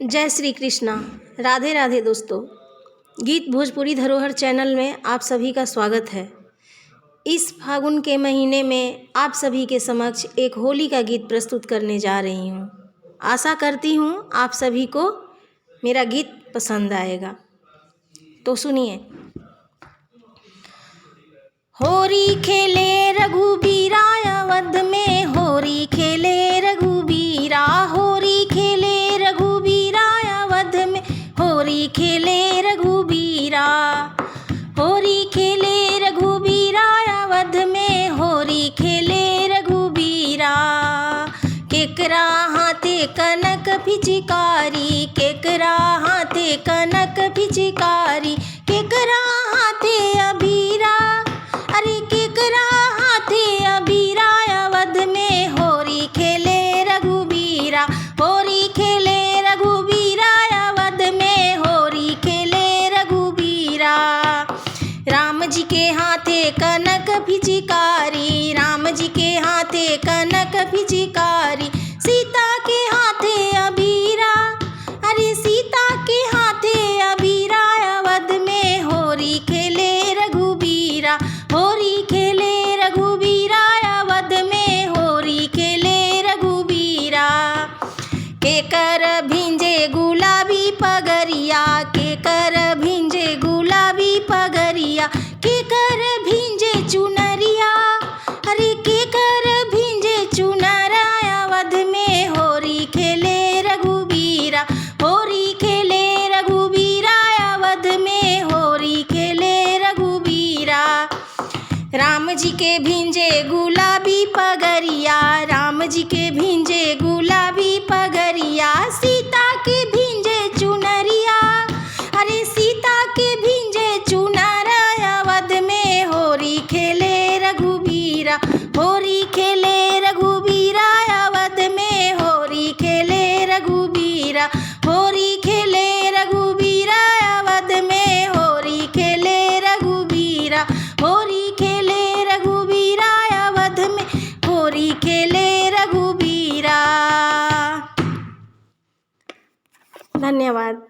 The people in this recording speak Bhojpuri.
जय श्री कृष्णा। राधे राधे दोस्तों। गीत भोजपुरी धरोहर चैनल में आप सभी का स्वागत है। इस फागुन के महीने में आप सभी के समक्ष एक होली का गीत प्रस्तुत करने जा रही हूँ। आशा करती हूँ आप सभी को मेरा गीत पसंद आएगा, तो सुनिए। होरी खेले रघुबीरा अवध में, होरी खेले रघुबीरा, होरी खेले रघुबीरा अवध में, होरी खेले रघुबीरा, होरी खेले रघुबीरा अवध में, होरी खेले रघुबीरा। केकरा हाथे कनक पिचकारी, केकरा हाथे कनक पिचकारी, केकरा हाथे अबीरा, अरे केकरा हाथे अबीरा अवध में, होरी खेले रघुबीरा, होरी खेले रघुबीरा अवध में, होरी खेले रघुबीरा। राम जी के हाथे कनक पिचकारी, राम जी के हाथे कनक पिचकारी, सीता के हाथे अबीरा, अरे सीता के हाथे अबीरा अवध में, होरी खेले रघुबीरा, होरी खेले रघुबीरा अवध में, होरी खेले रघुबीरा। केकर भिंजे गुलाबी पगरिया, केकर भिंजे गुलाबी पगरिया, केकर भिंजे चुनरिया, अरे केकर भिंजे चुनरा अवध में, होरी खेले रघुबीरा, होरी खेले रघुबीरा अवध में, होरी खेले रघुबीरा। राम जी के भिंजे गुलाबी पगरिया, राम जी के भिंजे गुलाबी पगरिया, सीता के भिंजे चुनरिया, अरे सीता के भिंजे चुनरा अवध में, होरी खेले रघुबीरा, होरी खेले रघुबीरा अवध में, होरी खेले रघुबीरा, होरी खेले रघुबीरा अवध में, होरी खेले रघुबीरा, होरी खेले रघुबीरा अवध में, होरी खेले रघुबीरा। धन्यवाद।